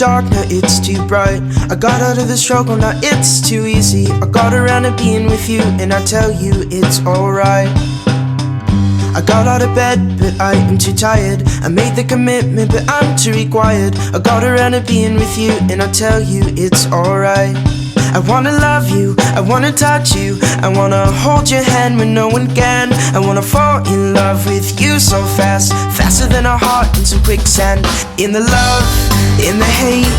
dark, now it's too bright. I got out of the struggle, now it's too easy. I got around to being with you, and I tell you it's alright. I got out of bed, but I am too tired. I made the commitment, but I'm too required. I got around to being with you, and I tell you it's alright. I wanna love you, I wanna touch you, I wanna hold your hand when no one can. I wanna fall in love with you so fast, faster than a heart in some quicksand. In the love, in the hate,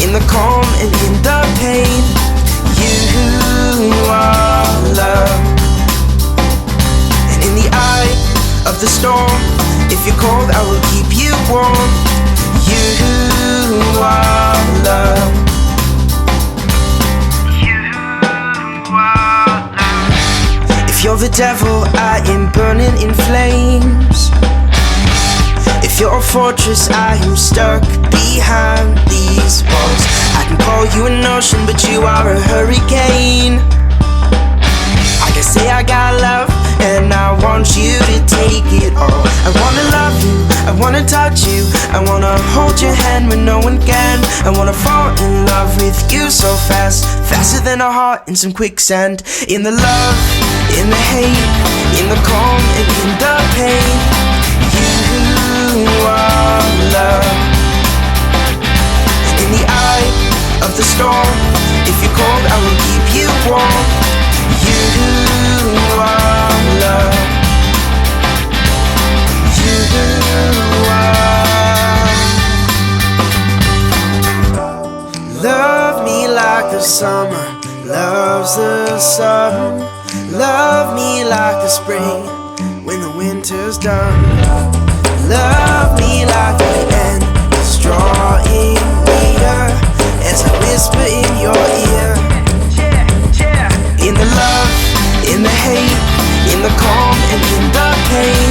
in the calm and in the pain, you are love. And in the eye of the storm, if you're cold I will keep you warm. You are love. If you're the devil, I am burning in flames. If you're a fortress, I am stuck behind these walls. I can call you an ocean, but you are a hurricane. I can say I got love, and I want you to take it all. I wanna love you, I wanna touch you, I wanna hold your hand when no one can. I wanna fall in love with you so fast, faster than a heart in some quicksand. In the love, in the hate, in the calm and in the pain, you are love. And in the eye of the storm, if you're cold I will keep you warm. You are love. You are. Love me like the summer loves the sun. Love me like the spring when the winter's done. Love me like the end is drawing near as I whisper in your ear. In the love, in the hate, in the calm and in the pain,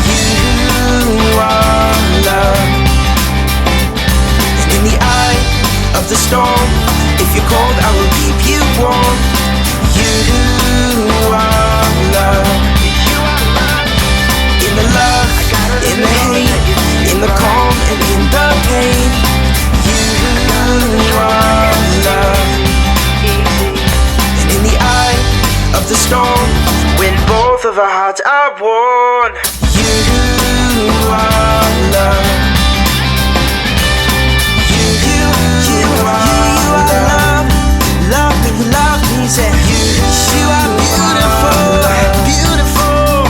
you are love. And in the eye of the storm, if you're cold I will keep you warm. You are love. In the love, in the hate, in the calm and in the pain, you are love. And in the eye of the storm, when both of our hearts are worn, you are love. You are love. Love me, say you are beautiful, beautiful.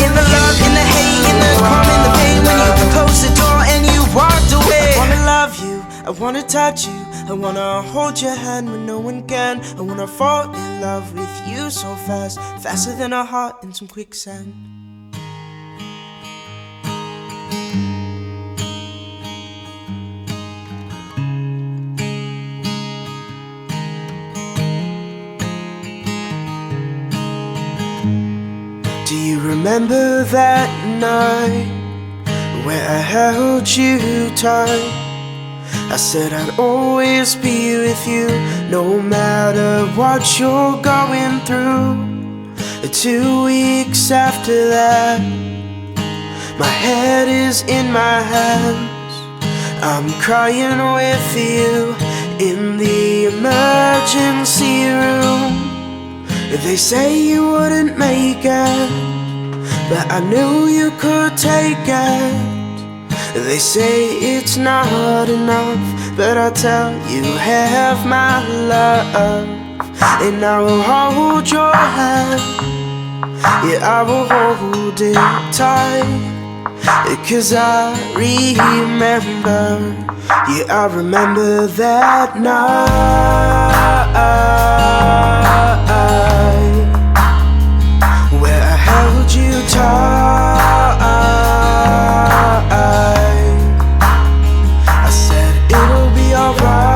In the love, in the hate, in the calm, in the pain, when you closed the door and you walked away. I wanna love you, I wanna touch you, I wanna hold your hand when no one can. I wanna fall in love with you so fast, faster than a heart in some quicksand. Do you remember that night where I held you tight? I said I'd always be with you, no matter what you're going through. 2 weeks after that, my head is in my hands. I'm crying with you in the emergency room. They say you wouldn't make it, but I knew you could take it. They say it's not enough, but I tell you have my love. And I will hold your hand, yeah, I will hold it tight. Cause I remember, yeah, I remember that night where I held you tight. I said it'll be alright.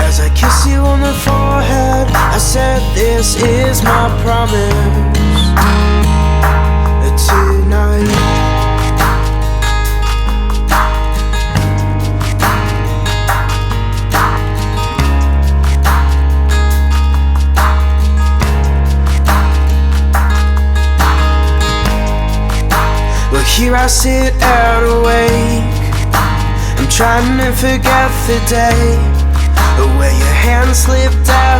As I kiss you on the forehead, I said this is my promise tonight. here I sit and awake. I'm trying to forget the day where your hand slipped out